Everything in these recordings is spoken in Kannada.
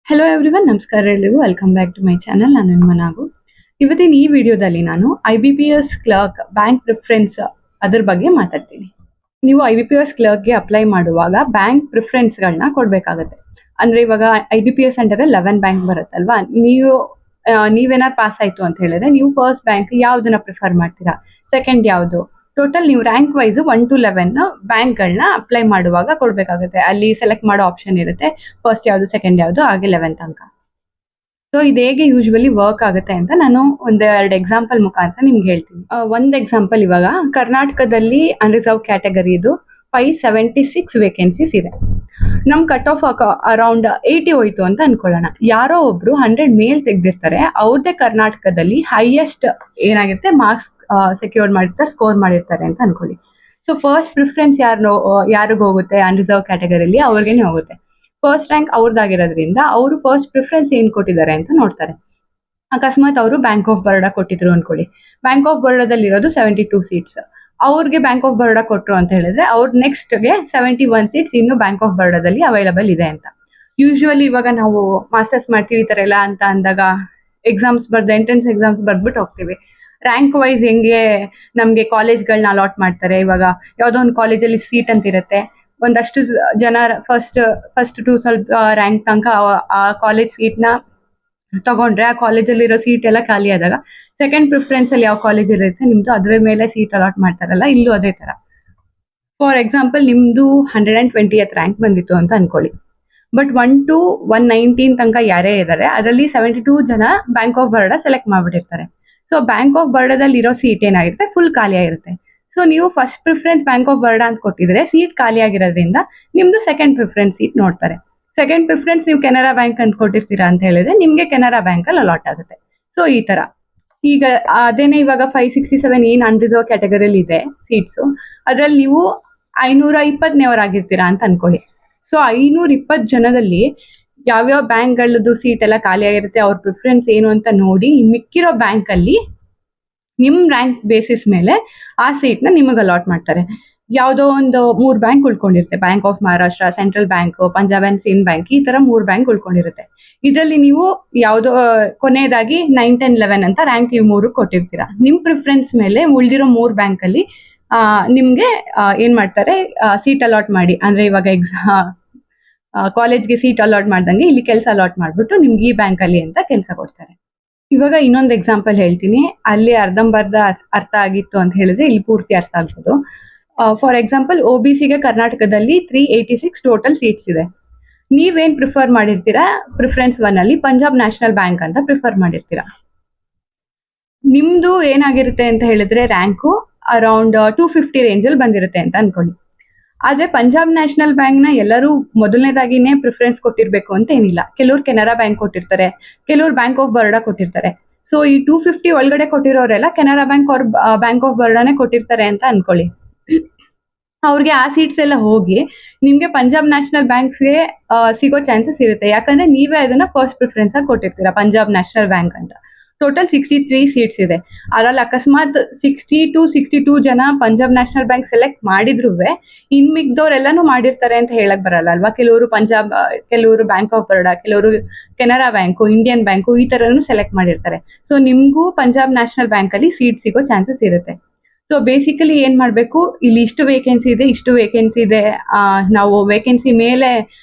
ಹಲೋ ಎವ್ರಿವನ್, ನಮಸ್ಕಾರ ಎಲ್ರಿಗೂ. Welcome back to my channel. ನಾನು ನಿಮ್ಮ ನಾಗು. ಇವತ್ತಿನ ಈ ವಿಡಿಯೋದಲ್ಲಿ ನಾನು IBPS ಕ್ಲರ್ಕ್ ಬ್ಯಾಂಕ್ ಪ್ರಿಫರೆನ್ಸ್ ಅದ್ರ ಬಗ್ಗೆ ಮಾತಾಡ್ತೀನಿ. ನೀವು IBPS ಕ್ಲರ್ಕ್ಗೆ ಅಪ್ಲೈ ಮಾಡುವಾಗ ಬ್ಯಾಂಕ್ ಪ್ರಿಫರೆನ್ಸ್ಗಳನ್ನ ಕೊಡಬೇಕಾಗುತ್ತೆ. ಅಂದ್ರೆ ಇವಾಗ IBPS ಅಂಡರ್ 11 ಬ್ಯಾಂಕ್ ಬರುತ್ತಲ್ವಾ, ನೀವೇನಾದ್ರು ಪಾಸ್ ಆಯ್ತು ಅಂತ ಹೇಳಿದ್ರೆ ನೀವು ಫಸ್ಟ್ ಬ್ಯಾಂಕ್ ಯಾವ್ದನ್ನ ಪ್ರಿಫರ್ ಮಾಡ್ತೀರಾ, ಸೆಕೆಂಡ್ ಯಾವುದು, ಟೋಟಲ್ ನೀವು ರ್ಯಾಂಕ್ ವೈಸ್ 1 to 11 ಬ್ಯಾಂಕ್ಗಳನ್ನ ಅಪ್ಲೈ ಮಾಡುವಾಗ ಕೊಡಬೇಕಾಗುತ್ತೆ. ಅಲ್ಲಿ ಸೆಲೆಕ್ಟ್ ಮಾಡೋ ಆಪ್ಷನ್ ಇರುತ್ತೆ, ಫಸ್ಟ್ ಯಾವುದು, ಸೆಕೆಂಡ್ ಯಾವುದು, ಹಾಗೆ 11 ತನಕ. ಸೊ ಇದು ಹೇಗೆ ಯೂಶುವಲಿ ವರ್ಕ್ ಆಗುತ್ತೆ ಅಂತ ನಾನು ಒಂದೆರಡು ಎಕ್ಸಾಂಪಲ್ ಮುಖಾಂತರ ನಿಮ್ಗೆ ಹೇಳ್ತೀನಿ. ಒಂದು ಎಕ್ಸಾಂಪಲ್, ಇವಾಗ ಕರ್ನಾಟಕದಲ್ಲಿ ಅನ್ರಿಸರ್ವ್ ಕ್ಯಾಟಗರಿದು 576 ವೇಕೆನ್ಸೀಸ್ ಇದೆ. ನಮ್ ಕಟ್ ಆಫ್ ಅರೌಂಡ್ 80 ಹೋಯ್ತು ಅಂತ ಅನ್ಕೊಳ್ಳೋಣ. ಯಾರೋ ಒಬ್ರು 100 ಮೇಲ್ ತೆಗ್ದಿರ್ತಾರೆ, ಅವ್ರದೇ ಕರ್ನಾಟಕದಲ್ಲಿ ಹೈಯೆಸ್ಟ್ ಏನಾಗಿರುತ್ತೆ ಮಾರ್ಕ್ಸ್ ಸೆಕ್ಯೂರ್ ಮಾಡಿರ್ತಾರೆ, ಸ್ಕೋರ್ ಮಾಡಿರ್ತಾರೆ ಅಂತ ಅನ್ಕೊಳ್ಳಿ. ಸೊ ಫಸ್ಟ್ ಪ್ರಿಫರೆನ್ಸ್ ಯಾರಿಗ್ ಹೋಗುತ್ತೆ, ಅನ್ರಿಸರ್ವ್ ಕ್ಯಾಟಗರಿಲಿ ಅವ್ರಿಗೇನೆ ಹೋಗುತ್ತೆ. ಫಸ್ಟ್ ರ್ಯಾಂಕ್ ಅವ್ರದ್ದಾಗಿರೋದ್ರಿಂದ ಅವರು ಫಸ್ಟ್ ಪ್ರಿಫರೆನ್ಸ್ ಏನ್ ಕೊಟ್ಟಿದ್ದಾರೆ ಅಂತ ನೋಡ್ತಾರೆ. ಅಕಸ್ಮಾತ್ ಅವರು ಬ್ಯಾಂಕ್ ಆಫ್ ಬರೋಡಾ ಕೊಟ್ಟಿದ್ರು ಅನ್ಕೊಳ್ಳಿ, ಬ್ಯಾಂಕ್ ಆಫ್ ಬರೋಡಾದಲ್ಲಿ ಇರೋದು 72 ಸೀಟ್ಸ್, ಅವ್ರಿಗೆ ಬ್ಯಾಂಕ್ ಆಫ್ ಬರೋಡಾ ಕೊಟ್ರು ಅಂತ ಹೇಳಿದ್ರೆ ಅವ್ರ ನೆಕ್ಸ್ಟ್ಗೆ 71 ಸೀಟ್ಸ್ ಇನ್ನು ಬ್ಯಾಂಕ್ ಆಫ್ ಬರೋಡಾದಲ್ಲಿ ಅವೈಲಬಲ್ ಇದೆ ಅಂತ. ಯೂಶುವಲಿ ಇವಾಗ ನಾವು ಮಾಸ್ಟರ್ಸ್ ಮಾಡ್ತೀವಿ ಈ ತರ ಎಲ್ಲ ಅಂತ ಅಂದಾಗ ಎಕ್ಸಾಮ್ಸ್ ಬರ್ದು ಎಂಟ್ರೆನ್ಸ್ ಎಕ್ಸಾಮ್ಸ್ ಬರ್ದ್ಬಿಟ್ಟು ಹೋಗ್ತೀವಿ. ರ್ಯಾಂಕ್ ವೈಸ್ ಹೆಂಗೆ ನಮ್ಗೆ ಕಾಲೇಜ್ಗಳನ್ನ ಅಲಾಟ್ ಮಾಡ್ತಾರೆ. ಇವಾಗ ಯಾವ್ದೋ ಒಂದು ಕಾಲೇಜಲ್ಲಿ ಸೀಟ್ ಅಂತ ಇರುತ್ತೆ, ಒಂದಷ್ಟು ಜನ ಫಸ್ಟ್ ಟು ಸ್ವಲ್ಪ ರ್ಯಾಂಕ್ ತನಕ ಆ ಕಾಲೇಜ್ ಸೀಟ್ನ ತಗೊಂಡ್ರೆ ಆ ಕಾಲೇಜಲ್ಲಿ ಇರೋ ಸೀಟ್ ಎಲ್ಲ ಖಾಲಿ ಆದಾಗ ಸೆಕೆಂಡ್ ಪ್ರಿಫರೆನ್ಸ್ ಅಲ್ಲಿ ಯಾವ ಕಾಲೇಜ್ ಇರುತ್ತೆ ನಿಮ್ದು, ಅದ್ರ ಮೇಲೆ ಸೀಟ್ ಅಲಾಟ್ ಮಾಡ್ತಾರಲ್ಲ, ಇಲ್ಲೂ ಅದೇ ತರ. ಫಾರ್ ಎಕ್ಸಾಂಪಲ್, ನಿಮ್ದು 120th ರ್ಯಾಂಕ್ ಬಂದಿತ್ತು ಅಂತ ಅನ್ಕೊಳ್ಳಿ, ಬಟ್ 1 to 119 ತನಕ ಯಾರೇ ಇದ್ದಾರೆ ಅದರಲ್ಲಿ 72 ಜನ ಬ್ಯಾಂಕ್ ಆಫ್ ಬರೋಡಾ ಸೆಲೆಕ್ಟ್ ಮಾಡ್ಬಿಟ್ಟಿರ್ತಾರೆ. ಸೊ ಬ್ಯಾಂಕ್ ಆಫ್ ಬರೋಡಾದಲ್ಲಿ ಇರೋ ಸೀಟ್ ಏನಾಗಿರುತ್ತೆ, ಫುಲ್ ಖಾಲಿ ಆಗಿರುತ್ತೆ. ಸೊ ನೀವು first preference bank of Baroda ಅಂತ ಕೊಟ್ಟಿದ್ರೆ ಸೀಟ್ ಖಾಲಿ ಆಗಿರೋದ್ರಿಂದ ನಿಮ್ದು ಸೆಕೆಂಡ್ ಪ್ರಿಫರೆನ್ಸ್ ಸೀಟ್ ನೋಡ್ತಾರೆ. ಸೆಕೆಂಡ್ ಪ್ರಿಫರೆನ್ಸ್ ನೀವು ಕೆನರಾ ಬ್ಯಾಂಕ್ ಅಂತ ಕೊಟ್ಟಿರ್ತೀರಾ ಅಂತ ಹೇಳಿದ್ರೆ ನಿಮ್ಗೆ ಕೆನರಾ ಬ್ಯಾಂಕ್ ಅಲ್ಲಿ ಅಲಾಟ್ ಆಗುತ್ತೆ. ಸೊ ಈ ತರ. ಈಗ ಅದೇನೆ ಇವಾಗ 567 ಏನ್ ಅನ್ರಿಸರ್ವ್ ಕ್ಯಾಟಗರಿಯಲ್ಲಿ ಇದೆ ಸೀಟ್ಸ್, ಅದ್ರಲ್ಲಿ ನೀವು 520ನೇವರಾಗಿರ್ತೀರಾ ಅಂತ ಅನ್ಕೊಳ್ಳಿ. ಸೊ 520 ಜನದಲ್ಲಿ ಯಾವ್ಯಾವ ಬ್ಯಾಂಕ್ಗಳದ್ದು ಸೀಟ್ ಎಲ್ಲ ಖಾಲಿ ಆಗಿರುತ್ತೆ, ಅವ್ರ ಪ್ರಿಫರೆನ್ಸ್ ಏನು ಅಂತ ನೋಡಿ ಮಿಕ್ಕಿರೋ ಬ್ಯಾಂಕ್ ಅಲ್ಲಿ ನಿಮ್ ರ್ಯಾಂಕ್ ಬೇಸಿಸ್ ಮೇಲೆ ಆ ಸೀಟ್ ನ ನಿಮಗೆ ಅಲಾಟ್ ಮಾಡ್ತಾರೆ. ಯಾವ್ದೋ ಒಂದು 3 ಬ್ಯಾಂಕ್ ಉಳ್ಕೊಂಡಿರುತ್ತೆ, bank of Maharashtra, central bank, Punjab and Sindh bank, ಈ ತರ 3 ಬ್ಯಾಂಕ್ ಉಳ್ಕೊಂಡಿರುತ್ತೆ. ಇದರಲ್ಲಿ ನೀವು ಯಾವ್ದೋ ಕೊನೆಯದಾಗಿ 9, 10, 11 ಅಂತ ರ್ಯಾಂಕ್ ಇವ್ 3 ಕೊಟ್ಟಿರ್ತೀರಾ. ನಿಮ್ ಪ್ರಿಫರೆನ್ಸ್ ಮೇಲೆ ಉಳಿದಿರೋ 3 ಬ್ಯಾಂಕ್ ಅಲ್ಲಿ ನಿಮ್ಗೆ ಏನ್ ಮಾಡ್ತಾರೆ, ಸೀಟ್ ಅಲಾಟ್ ಮಾಡಿ, ಅಂದ್ರೆ ಇವಾಗ ಕಾಲೇಜ್ಗೆ ಸೀಟ್ ಅಲಾಟ್ ಮಾಡ್ದಂಗೆ ಇಲ್ಲಿ ಕೆಲಸ ಅಲಾಟ್ ಮಾಡ್ಬಿಟ್ಟು ನಿಮ್ಗೆ ಈ ಬ್ಯಾಂಕ್ ಅಲ್ಲಿ ಅಂತ ಕೆಲಸ ಕೊಡ್ತಾರೆ. ಇವಾಗ ಇನ್ನೊಂದು ಎಕ್ಸಾಂಪಲ್ ಹೇಳ್ತೀನಿ, ಅಲ್ಲಿ ಅರ್ಧಂಬರ್ಧ ಅರ್ಥ ಆಗಿತ್ತು ಅಂತ ಹೇಳಿದ್ರೆ ಇಲ್ಲಿ ಪೂರ್ತಿ ಅರ್ಥ ಆಗ್ಬೋದು. ಫಾರ್ ಎಕ್ಸಾಂಪಲ್, OBCಗೆ ಕರ್ನಾಟಕದಲ್ಲಿ 386 ಟೋಟಲ್ ಸೀಟ್ಸ್ ಇದೆ. ನೀವೇನ್ ಪ್ರಿಫರ್ ಮಾಡಿರ್ತೀರಾ, ಪ್ರಿಫರೆನ್ಸ್ 1 ಅಲ್ಲಿ ಪಂಜಾಬ್ ನ್ಯಾಷನಲ್ ಬ್ಯಾಂಕ್ ಅಂತ ಪ್ರಿಫರ್ ಮಾಡಿರ್ತೀರಾ. ನಿಮ್ದು ಏನಾಗಿರುತ್ತೆ ಅಂತ ಹೇಳಿದ್ರೆ ರ್ಯಾಂಕು ಅರೌಂಡ್ 250 ರೇಂಜ್ ಅಲ್ಲಿ ಬಂದಿರುತ್ತೆ ಅಂತ ಅನ್ಕೊಳ್ಳಿ. ಆದ್ರೆ ಪಂಜಾಬ್ ನ್ಯಾಷನಲ್ ಬ್ಯಾಂಕ್ ನ ಎಲ್ಲರೂ ಮೊದಲನೇದಾಗಿನೇ ಪ್ರಿಫರೆನ್ಸ್ ಕೊಟ್ಟಿರ್ಬೇಕು ಅಂತ ಏನಿಲ್ಲ. ಕೆಲವ್ರು ಕೆನರಾ ಬ್ಯಾಂಕ್ ಕೊಟ್ಟಿರ್ತಾರೆ, ಕೆಲವ್ರು ಬ್ಯಾಂಕ್ ಆಫ್ ಬರೋಡಾ ಕೊಟ್ಟಿರ್ತಾರೆ. ಸೊ ಈ 250 ಒಳಗಡೆ ಕೊಟ್ಟಿರೋರೆಲ್ಲ ಕೆನರಾ ಬ್ಯಾಂಕ್ ಅವ್ರ ಬ್ಯಾಂಕ್ ಆಫ್ ಬರೋಡಾನೇ ಕೊಟ್ಟಿರ್ತಾರೆ ಅಂತ ಅನ್ಕೊಳ್ಳಿ. ಅವ್ರಿಗೆ ಆ ಸೀಟ್ಸ್ ಎಲ್ಲ ಹೋಗಿ ನಿಮ್ಗೆ ಪಂಜಾಬ್ ನ್ಯಾಷನಲ್ ಬ್ಯಾಂಕ್ಸ್ಗೆ ಸಿಗೋ ಚಾನ್ಸಸ್ ಇರುತ್ತೆ. ಯಾಕಂದ್ರೆ ನೀವೇ ಅದನ್ನ ಫಸ್ಟ್ ಪ್ರಿಫರೆನ್ಸ್ ಆಗಿ ಕೊಟ್ಟಿರ್ತೀರಾ ಪಂಜಾಬ್ ನ್ಯಾಷನಲ್ ಬ್ಯಾಂಕ್ ಅಂತ. ಟೋಟಲ್ 63 ಸೀಟ್ಸ್ ಇದೆ. ಅದ್ರಲ್ಲಿ ಅಕಸ್ಮಾತ್ 60 to 62 ಜನ ಪಂಜಾಬ್ ನ್ಯಾಷನಲ್ ಬ್ಯಾಂಕ್ ಸೆಲೆಕ್ಟ್ ಮಾಡಿದ್ರು ಇನ್ ಮಿಕ್ದವ್ರೆಲ್ಲಾನು ಮಾಡಿರ್ತಾರೆ ಅಂತ ಹೇಳಕ್ ಬರಲ್ಲ ಅಲ್ವಾ. ಕೆಲವರು ಕೆಲವರು ಬ್ಯಾಂಕ್ ಆಫ್ ಬರೋಡಾ, ಕೆಲವರು ಕೆನರಾ ಬ್ಯಾಂಕು, ಇಂಡಿಯನ್ ಬ್ಯಾಂಕು, ಈ ತರನು ಸೆಲೆಕ್ಟ್ ಮಾಡಿರ್ತಾರೆ. ಸೊ ನಿಮ್ಗೂ ಪಂಜಾಬ್ ನ್ಯಾಷನಲ್ ಬ್ಯಾಂಕ್ ಅಲ್ಲಿ ಸೀಟ್ ಸಿಗೋ ಚಾನ್ಸಸ್ ಇರುತ್ತೆ. ಸೊ ಬೇಸಿಕಲಿ ಏನ್ ಮಾಡ್ಬೇಕು, ಇಲ್ಲಿ ಇಷ್ಟು ವೇಕೆನ್ಸಿ ಇದೆ, ನಾವು ವೇಕೆನ್ಸಿ ಮೇಲೆ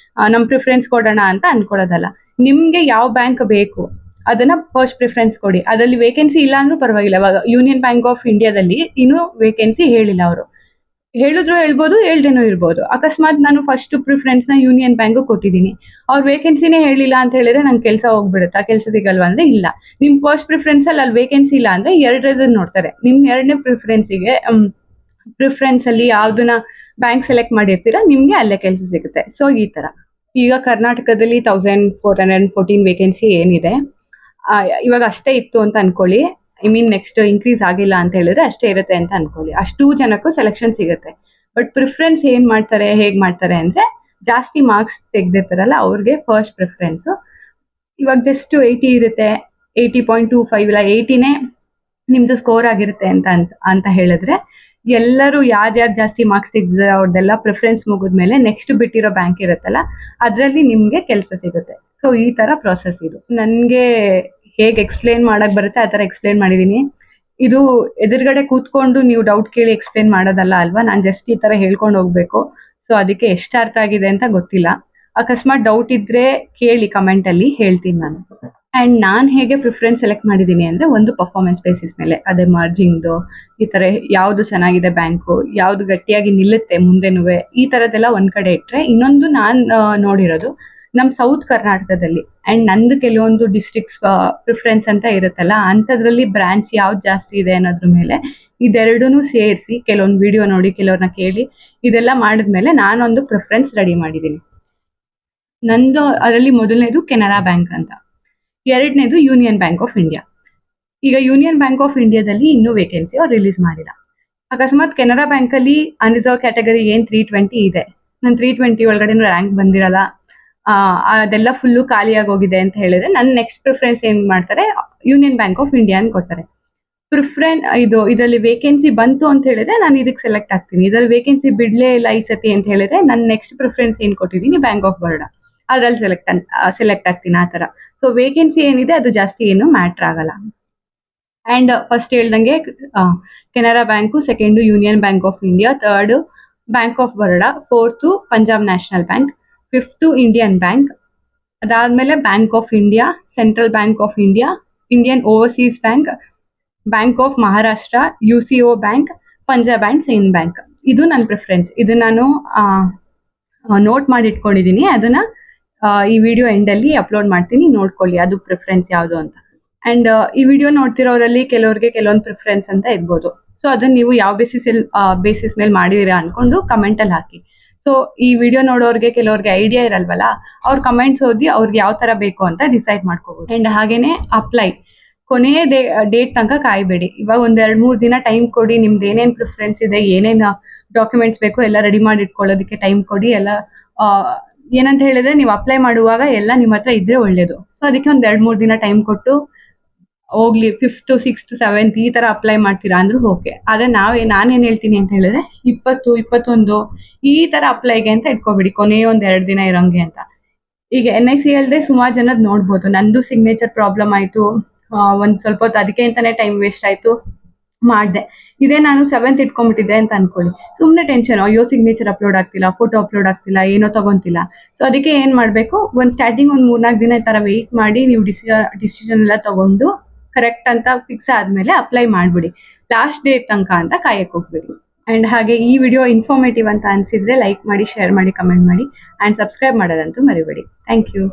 ನಮ್ ಪ್ರಿಫರೆನ್ಸ್ ಕೊಡೋಣ ಅಂತ ಅನ್ಕೊಳ್ಳೋದಲ್ಲ. ನಿಮ್ಗೆ ಯಾವ ಬ್ಯಾಂಕ್ ಬೇಕು ಅದನ್ನ ಫಸ್ಟ್ ಪ್ರಿಫರೆನ್ಸ್ ಕೊಡಿ. ಅದರಲ್ಲಿ ವೇಕೆನ್ಸಿ ಇಲ್ಲ ಅಂದ್ರೂ ಪರವಾಗಿಲ್ಲ. ಇವಾಗ ಯೂನಿಯನ್ ಬ್ಯಾಂಕ್ ಆಫ್ ಇಂಡಿಯಾದಲ್ಲಿ ಇನ್ನೂ ವೇಕೆನ್ಸಿ ಹೇಳಿಲ್ಲ. ಅವರು ಹೇಳಿದ್ರು ಹೇಳ್ಬೋದು, ಹೇಳ್ದೇನೋ ಇರ್ಬೋದು. ಅಕಸ್ಮಾತ್ ನಾನು ಫಸ್ಟ್ ಪ್ರಿಫರೆನ್ಸ್ ನ ಯೂನಿಯನ್ ಬ್ಯಾಂಕ್ ಕೊಟ್ಟಿದ್ದೀನಿ, ಅವ್ರ ವೇಕೆನ್ಸಿನೇ ಹೇಳಿಲ್ಲ ಅಂತ ಹೇಳಿದ್ರೆ ನಂಗೆ ಕೆಲಸ ಹೋಗ್ಬಿಡುತ್ತಾ, ಕೆಲಸ ಸಿಗಲ್ವಾ ಅಂದ್ರೆ ಇಲ್ಲ. ನಿಮ್ ಫಸ್ಟ್ ಪ್ರಿಫರೆನ್ಸ್ ಅಲ್ಲಿ ವೇಕೆನ್ಸಿ ಇಲ್ಲ ಅಂದ್ರೆ ಎರಡರದನ್ನ ನೋಡ್ತಾರೆ. ನಿಮ್ ಎರಡನೇ ಪ್ರಿಫರೆನ್ಸ್ ಅಲ್ಲಿ ಯಾವ್ದನ್ನ ಬ್ಯಾಂಕ್ ಸೆಲೆಕ್ಟ್ ಮಾಡಿರ್ತೀರಾ ನಿಮ್ಗೆ ಅಲ್ಲೇ ಕೆಲಸ ಸಿಗುತ್ತೆ. ಸೊ ಈ ತರ. ಈಗ ಕರ್ನಾಟಕದಲ್ಲಿ 1414 ವೇಕೆನ್ಸಿ ಏನಿದೆ, ಇವಾಗ ಅಷ್ಟೇ ಇತ್ತು ಅಂತ ಅನ್ಕೊಳ್ಳಿ. ನೆಕ್ಸ್ಟ್ ಇನ್ಕ್ರೀಸ್ ಆಗಿಲ್ಲ ಅಂತ ಹೇಳಿದ್ರೆ ಅಷ್ಟೇ ಇರುತ್ತೆ ಅಂತ ಅನ್ಕೊಳ್ಳಿ. ಅಷ್ಟು ಜನಕ್ಕೂ ಸೆಲೆಕ್ಷನ್ ಸಿಗುತ್ತೆ. ಬಟ್ ಪ್ರಿಫರೆನ್ಸ್ ಹೇಗ್ ಮಾಡ್ತಾರೆ ಅಂದ್ರೆ ಜಾಸ್ತಿ ಮಾರ್ಕ್ಸ್ ತೆಗ್ದಿರ್ತಾರಲ್ಲ ಅವ್ರಿಗೆ ಫಸ್ಟ್ ಪ್ರಿಫರೆನ್ಸ್. ಇವಾಗ ಜಸ್ಟ್ 80 ಇರುತ್ತೆ, 80.25 ಇಲ್ಲ 80ನೇ ನಿಮ್ದು ಸ್ಕೋರ್ ಆಗಿರುತ್ತೆ ಅಂತ ಹೇಳಿದ್ರೆ ಎಲ್ಲರೂ ಯಾರ್ಯಾರು ಜಾಸ್ತಿ ಮಾರ್ಕ್ಸ್ ತೆಗ್ದಿದ್ದಾರೆ ಅವ್ರದ್ದೆಲ್ಲ ಪ್ರಿಫರೆನ್ಸ್ ಮುಗಿದ್ಮೇಲೆ ನೆಕ್ಸ್ಟ್ ಬಿಟ್ಟಿರೋ ಬ್ಯಾಂಕ್ ಇರುತ್ತಲ್ಲ ಅದರಲ್ಲಿ ನಿಮಗೆ ಕೆಲಸ ಸಿಗುತ್ತೆ. ಸೊ ಈ ತರ ಪ್ರಾಸೆಸ್ ಇದು. ನನಗೆ ಹೇಗೆ ಎಕ್ಸ್ಪ್ಲೇನ್ ಮಾಡಕ್ ಬರುತ್ತೆ ಆ ತರ ಎಕ್ಸ್ಪ್ಲೇನ್ ಮಾಡಿದೀನಿ. ಇದು ಎದುರುಗಡೆ ಕೂತ್ಕೊಂಡು ನೀವು ಡೌಟ್ ಕೇಳಿ ಎಕ್ಸ್ಪ್ಲೇನ್ ಮಾಡೋದಲ್ಲ ಅಲ್ವಾ, ನಾನು ಜಸ್ಟ್ ಈ ತರ ಹೇಳ್ಕೊಂಡು ಹೋಗ್ಬೇಕು. ಸೊ ಅದಕ್ಕೆ ಎಷ್ಟು ಅರ್ಥ ಆಗಿದೆ ಅಂತ ಗೊತ್ತಿಲ್ಲ. ಅಕಸ್ಮಾತ್ ಡೌಟ್ ಇದ್ರೆ ಕೇಳಿ ಕಮೆಂಟ್ ಅಲ್ಲಿ, ಹೇಳ್ತೀನಿ ನಾನು. ಅಂಡ್ ನಾನು ಹೇಗೆ ಪ್ರಿಫರೆನ್ಸ್ ಸೆಲೆಕ್ಟ್ ಮಾಡಿದ್ದೀನಿ ಅಂದ್ರೆ, ಒಂದು ಪರ್ಫಾರ್ಮೆನ್ಸ್ ಬೇಸಿಸ್ ಮೇಲೆ, ಅದೇ ಮಾರ್ಜಿನ್ದು ಈ ತರ ಯಾವ್ದು ಚೆನ್ನಾಗಿದೆ ಬ್ಯಾಂಕು, ಯಾವ್ದು ಗಟ್ಟಿಯಾಗಿ ನಿಲ್ಲುತ್ತೆ ಮುಂದೆನುವೆ, ಈ ತರದೆಲ್ಲ ಒಂದ್ ಕಡೆ ಇಟ್ರೆ, ಇನ್ನೊಂದು ನಾನ್ ನೋಡಿರೋದು ನಮ್ ಸೌತ್ ಕರ್ನಾಟಕದಲ್ಲಿ ಅಂಡ್ ನಂದು ಕೆಲವೊಂದು ಡಿಸ್ಟ್ರಿಕ್ಟ್ಸ್ ಪ್ರಿಫರೆನ್ಸ್ ಅಂತ ಇರುತ್ತಲ್ಲ, ಅಂಥದ್ರಲ್ಲಿ ಬ್ರಾಂಚ್ ಯಾವ್ದು ಜಾಸ್ತಿ ಇದೆ ಅನ್ನೋದ್ರ ಮೇಲೆ ಇದೆರಡೂ ಸೇರಿಸಿ ಕೆಲವೊಂದು ವಿಡಿಯೋ ನೋಡಿ ಕೆಲವ್ರನ್ನ ಕೇಳಿ ಇದೆಲ್ಲ ಮಾಡಿದ್ಮೇಲೆ ನಾನೊಂದು ಪ್ರಿಫರೆನ್ಸ್ ರೆಡಿ ಮಾಡಿದ್ದೀನಿ. ನಂದು ಅದರಲ್ಲಿ ಮೊದಲನೇದು ಕೆನರಾ ಬ್ಯಾಂಕ್ ಅಂತ, ಎರಡನೇದು ಯೂನಿಯನ್ ಬ್ಯಾಂಕ್ ಆಫ್ ಇಂಡಿಯಾ. ಈಗ ಯೂನಿಯನ್ ಬ್ಯಾಂಕ್ ಆಫ್ ಇಂಡಿಯಾದಲ್ಲಿ ಇನ್ನೂ ವೇಕೆನ್ಸಿ ಅವ್ರು ರಿಲೀಸ್ ಮಾಡಿಲ್ಲ. ಅಕಸ್ಮಾತ್ ಕೆನರಾ ಬ್ಯಾಂಕ್ ಅಲ್ಲಿ ಅನ್ರಿಸರ್ವ್ ಕ್ಯಾಟಗರಿ ಏನ್ 320 ಇದೆ, ನಾನು 320 ಒಳಗಡೆ ರ್ಯಾಂಕ್ ಬಂದಿರಲ್ಲ, ಅದೆಲ್ಲ ಫುಲ್ಲು ಖಾಲಿಯಾಗಿ ಹೋಗಿದೆ ಅಂತ ಹೇಳಿದ್ರೆ ನನ್ನ ನೆಕ್ಸ್ಟ್ ಪ್ರಿಫರೆನ್ಸ್ ಏನ್ ಮಾಡ್ತಾರೆ, ಯೂನಿಯನ್ ಬ್ಯಾಂಕ್ ಆಫ್ ಇಂಡಿಯಾ ಅಂತ ಕೊಡ್ತಾರೆ. ಇದರಲ್ಲಿ ವೇಕೆನ್ಸಿ ಬಂತು ಅಂತ ಹೇಳಿದ್ರೆ ನಾನು ಇದಕ್ಕೆ ಸೆಲೆಕ್ಟ್ ಆಗ್ತೀನಿ. ಇದರಲ್ಲಿ ವೇಕೆನ್ಸಿ ಬಿಡ್ಲೇ ಇಲ್ಲ ಈ ಸತಿ ಅಂತ ಹೇಳಿದ್ರೆ ನನ್ನ ನೆಕ್ಸ್ಟ್ ಪ್ರಿಫರೆನ್ಸ್ ಏನ್ ಕೊಟ್ಟಿದ್ದೀನಿ ಬ್ಯಾಂಕ್ ಆಫ್ ಬರೋಡಾ, ಅದ್ರಲ್ಲಿ ಸೆಲೆಕ್ಟ್ ಆಗ್ತೀನಿ ಆ ತರ. ಸೊ ವೇಕೆನ್ಸಿ ಏನಿದೆ ಅದು ಜಾಸ್ತಿ ಏನು ಮ್ಯಾಟ್ರ್ ಆಗಲ್ಲ. ಅಂಡ್ ಫಸ್ಟ್ ಹೇಳ್ದಂಗೆ Canara bank, second union bank of India, third bank of Baroda, fourth Punjab national bank, fifth Indian bank, ಅದಾದ್ಮೇಲೆ bank of India, central bank of India, Indian overseas bank, bank of Maharashtra, UCO bank, Punjab and Sindh bank. ಇದು ನನ್ನ ಪ್ರಿಫರೆನ್ಸ್. ಇದು ನಾನು ನೋಟ್ ಮಾಡಿ ಇಟ್ಕೊಂಡಿದ್ದೀನಿ. ಅದನ್ನ ಈ ವಿಡಿಯೋ ಎಂಡಲ್ಲಿ ಅಪ್ಲೋಡ್ ಮಾಡ್ತೀನಿ, ನೋಡ್ಕೊಳ್ಳಿ ಅದು ಪ್ರಿಫರೆನ್ಸ್ ಯಾವುದು ಅಂತ. ಅಂಡ್ ಈ ವಿಡಿಯೋ ನೋಡ್ತಿರೋರಲ್ಲಿ ಕೆಲವ್ರಿಗೆ ಕೆಲವೊಂದು ಪ್ರಿಫರೆನ್ಸ್ ಅಂತ ಇರ್ಬೋದು. ಸೊ ಅದನ್ನ ನೀವು ಯಾವ ಬೇಸಿಸ್ ಮೇಲೆ ಮಾಡಿದೀರಾ ಅನ್ಕೊಂಡು ಕಮೆಂಟ್ ಅಲ್ಲಿ ಹಾಕಿ. ಸೊ ಈ ವಿಡಿಯೋ ನೋಡೋರ್ಗೆ ಕೆಲವ್ರಿಗೆ ಐಡಿಯಾ ಇರಲ್ವಲ್ಲ, ಅವ್ರ ಕಮೆಂಟ್ಸ್ ಓದಿ ಅವ್ರಿಗೆ ಯಾವ ತರ ಬೇಕು ಅಂತ ಡಿಸೈಡ್ ಮಾಡ್ಕೋಬಹುದು. ಅಂಡ್ ಹಾಗೇನೆ ಅಪ್ಲೈ ಕೊನೆಯ ಡೇಟ್ ತನಕ ಕಾಯಬೇಡಿ. ಇವಾಗ ಒಂದ್ 2-3 ದಿನ ಟೈಮ್ ಕೊಡಿ. ನಿಮ್ದು ಏನೇನ್ ಪ್ರಿಫರೆನ್ಸ್ ಇದೆ, ಏನೇನ್ ಡಾಕ್ಯುಮೆಂಟ್ಸ್ ಬೇಕು ಎಲ್ಲ ರೆಡಿ ಮಾಡಿ ಇಟ್ಕೊಳ್ಳೋದಕ್ಕೆ ಟೈಮ್ ಕೊಡಿ. ಎಲ್ಲ ಏನಂತ ಹೇಳಿದ್ರೆ ನೀವು ಅಪ್ಲೈ ಮಾಡುವಾಗ ಎಲ್ಲ ನಿಮ್ಮ ಹತ್ರ ಇದ್ರೆ ಒಳ್ಳೇದು. ಸೊ ಅದಕ್ಕೆ ಒಂದ್ 2-3 ದಿನ ಟೈಮ್ ಕೊಟ್ಟು ಹೋಗ್ಲಿ. 5th, 6th, 7th ಈ ತರ ಅಪ್ಲೈ ಮಾಡ್ತೀರಾ ಅಂದ್ರೂ ಓಕೆ. ಆದ್ರೆ ನಾನೇನ್ ಹೇಳ್ತೀನಿ ಅಂತ ಹೇಳಿದ್ರೆ 20, 21 ಈ ತರ ಅಪ್ಲೈಗೆ ಅಂತ ಇಟ್ಕೋಬಿಡಿ, ಕೊನೆಯ ಒಂದ್ 2 ದಿನ ಇರೋಂಗೆ ಅಂತ. ಈಗ NIC ಅಲ್ಲದೆ ಸುಮಾರು ಜನದ್ ನೋಡ್ಬೋದು. ನಂದು ಸಿಗ್ನೇಚರ್ ಪ್ರಾಬ್ಲಮ್ ಆಯ್ತು, ಒಂದ್ ಸ್ವಲ್ಪ ಹೊತ್ತು ಅದಕ್ಕೆ ಅಂತಾನೆ ಟೈಮ್ ವೇಸ್ಟ್ ಆಯ್ತು, ಮಾಡ್ದೆ. ಇದೇ ನಾನು 7th ಇಟ್ಕೊಂಡ್ಬಿಟ್ಟಿದ್ದೆ ಅಂತ ಅನ್ಕೊಳ್ಳಿ, ಸುಮ್ನೆ ಟೆನ್ಷನ್, ಅಯ್ಯೋ ಸಿಗ್ನೇಚರ್ ಅಪ್ಲೋಡ್ ಆಗ್ತಿಲ್ಲ, ಫೋಟೋ ಅಪ್ಲೋಡ್ ಆಗ್ತಿಲ್ಲ, ಏನೋ ತಗೊಂತಿಲ್ಲ. ಸೊ ಅದಕ್ಕೆ ಏನ್ ಮಾಡ್ಬೇಕು, ಸ್ಟಾರ್ಟಿಂಗ್ ಒಂದ್ 3-4 ದಿನ ಈ ತರ ವೆಯ್ಟ್ ಮಾಡಿ ನೀವು ಡಿಸಿಷನ್ ಎಲ್ಲ ತಗೊಂಡು ಕರೆಕ್ಟ್ ಅಂತ ಫಿಕ್ಸ್ ಆದ್ಮೇಲೆ ಅಪ್ಲೈ ಮಾಡ್ಬಿಡಿ. ಲಾಸ್ಟ್ ಡೇಟ್ ತನಕ ಅಂತ ಕಾಯಕ್ ಹೋಗ್ಬೇಡಿ. ಅಂಡ್ ಹಾಗೆ ಈ ವಿಡಿಯೋ ಇನ್ಫಾರ್ಮೇಟಿವ್ ಅಂತ ಅನ್ಸಿದ್ರೆ ಲೈಕ್ ಮಾಡಿ, ಶೇರ್ ಮಾಡಿ, ಕಮೆಂಟ್ ಮಾಡಿ ಅಂಡ್ ಸಬ್ಸ್ಕ್ರೈಬ್ ಮಾಡೋದಂತೂ ಮರಿಬೇಡಿ. Thank you.